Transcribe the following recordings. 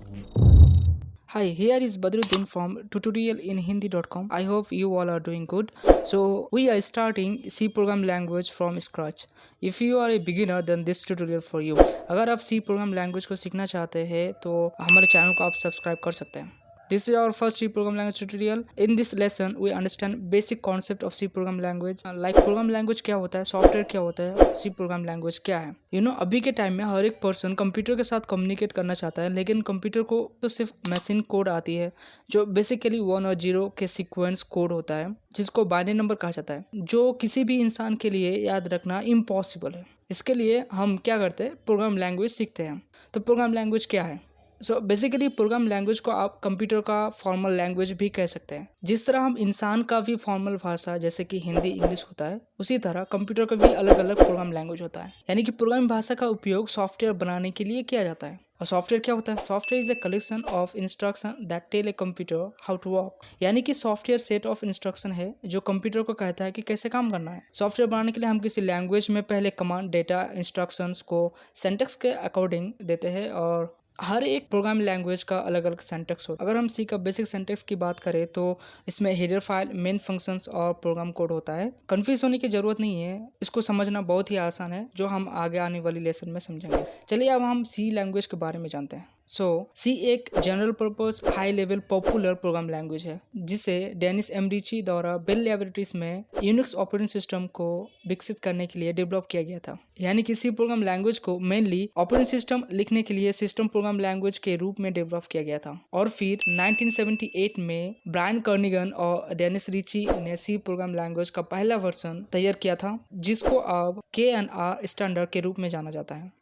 Hi, here is Badruddin from TutorialInHindi.com. I hope you all are doing good. So, we are starting C program language from scratch. If you are a beginner, then this tutorial for you. अगर आप C program language को सीखना चाहते हैं तो हमारे channel को आप सब्सक्राइब कर सकते हैं. This is our first C program language tutorial. In this lesson, we understand basic concept of C program language. Like program language क्या होता है, सॉफ्टवेयर क्या होता है, C program language क्या है. अभी के टाइम में हर एक पर्सन कंप्यूटर के साथ कम्युनिकेट करना चाहता है, लेकिन कंप्यूटर को तो सिर्फ मशीन कोड आती है जो बेसिकली 1 और 0 के सीक्वेंस कोड होता है, जिसको बाइनरी नंबर कहा जाता है, जो किसी भी इंसान के लिए याद रखना इम्पॉसिबल है. इसके लिए हम क्या करते हैं, प्रोग्राम लैंग्वेज सीखते हैं. तो प्रोग्राम लैंग्वेज क्या है? बेसिकली प्रोग्राम लैंग्वेज को आप कंप्यूटर का फॉर्मल लैंग्वेज भी कह सकते हैं. जिस तरह हम इंसान का भी फॉर्मल भाषा जैसे कि हिंदी इंग्लिश होता है, उसी तरह कंप्यूटर का भी अलग अलग प्रोग्राम लैंग्वेज होता है. यानी कि प्रोग्राम भाषा का उपयोग सॉफ्टवेयर बनाने के लिए किया जाता है. और सॉफ्टवेयर क्या होता है? Software is a collection of instruction that tell a computer how to work. यानी कि सॉफ्टवेयर सेट ऑफ इंस्ट्रक्शन है जो कंप्यूटर को कहता है कि कैसे काम करना है. सॉफ्टवेयर बनाने के लिए हम किसी लैंग्वेज में पहले कमांड डेटा इंस्ट्रक्शंस को सिंटैक्स के अकॉर्डिंग देते हैं, और हर एक प्रोग्राम लैंग्वेज का अलग अलग सिंटैक्स होता है. अगर हम सी का बेसिक सिंटैक्स की बात करें तो इसमें हेडर फाइल, मेन फंक्शंस और प्रोग्राम कोड होता है. कंफ्यूज होने की जरूरत नहीं है, इसको समझना बहुत ही आसान है, जो हम आगे आने वाली लेसन में समझेंगे. चलिए अब हम सी लैंग्वेज के बारे में जानते हैं. सी एक general purpose high level popular programme language है, जिसे डेनिस एम रिची द्वारा बेल लैबोरेटरीज में यूनिक्स ऑपरेटिंग सिस्टम को विकसित करने के लिए डेवलप किया गया था. यानी कि सी प्रोग्राम लैंग्वेज को मेनली ऑपरेटिंग सिस्टम लिखने के लिए सिस्टम प्रोग्राम लैंग्वेज के रूप में डेवलप किया गया था. और फिर 1978 में ब्रायन कर्निगन और डेनिस रिची ने सी प्रोग्राम लैंग्वेज का पहला वर्जन तैयार किया था, जिसको अब KNR स्टैंडर्ड के रूप में जाना जाता है.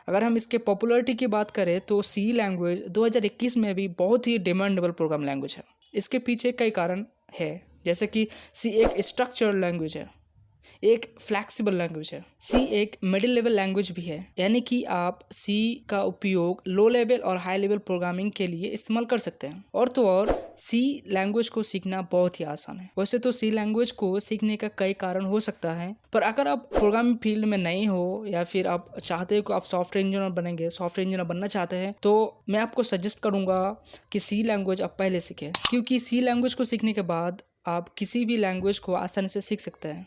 अगर हम इसके पॉपुलैरिटी की बात करें तो सी लैंग्वेज 2021 में भी बहुत ही डिमांडेबल प्रोग्राम लैंग्वेज है. इसके पीछे कई कारण है, जैसे कि सी एक स्ट्रक्चर्ड लैंग्वेज है, एक फ्लैक्सिबल लैंग्वेज है, सी एक मिडिल लेवल लैंग्वेज भी है. यानी कि आप सी का उपयोग लो लेवल और हाई लेवल प्रोग्रामिंग के लिए इस्तेमाल कर सकते हैं. और तो और सी लैंग्वेज को सीखना बहुत ही आसान है. वैसे तो सी लैंग्वेज को सीखने का कई कारण हो सकता है, पर अगर आप प्रोग्रामिंग फील्ड में नहीं हो या फिर आप चाहते हो कि आप सॉफ्टवेयर इंजीनियर बनना चाहते हैं, तो मैं आपको सजेस्ट करूंगा कि सी लैंग्वेज आप पहले सीखें, क्योंकि सी लैंग्वेज को सीखने के बाद आप किसी भी लैंग्वेज को आसानी से सीख सकते हैं.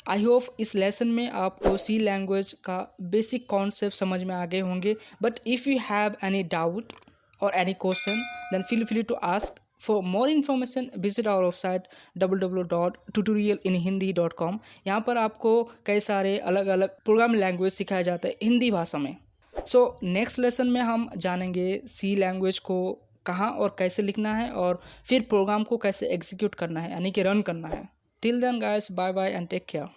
आई होप इस लेसन में आपको सी लैंग्वेज का बेसिक कॉन्सेप्ट समझ में आ गए होंगे. But if you have any doubt और any question, then feel free to ask. For more information, visit our website www.tutorialInHindi.com. यहाँ पर आपको कई सारे अलग अलग प्रोग्राम लैंग्वेज सिखाए जाते हैं हिंदी भाषा में. नेक्स्ट लेसन में हम जानेंगे सी लैंग्वेज को कहाँ और कैसे लिखना है, और फिर प्रोग्राम को कैसे एग्जीक्यूट करना है, यानी कि रन करना है. Till then guys, bye bye and take care.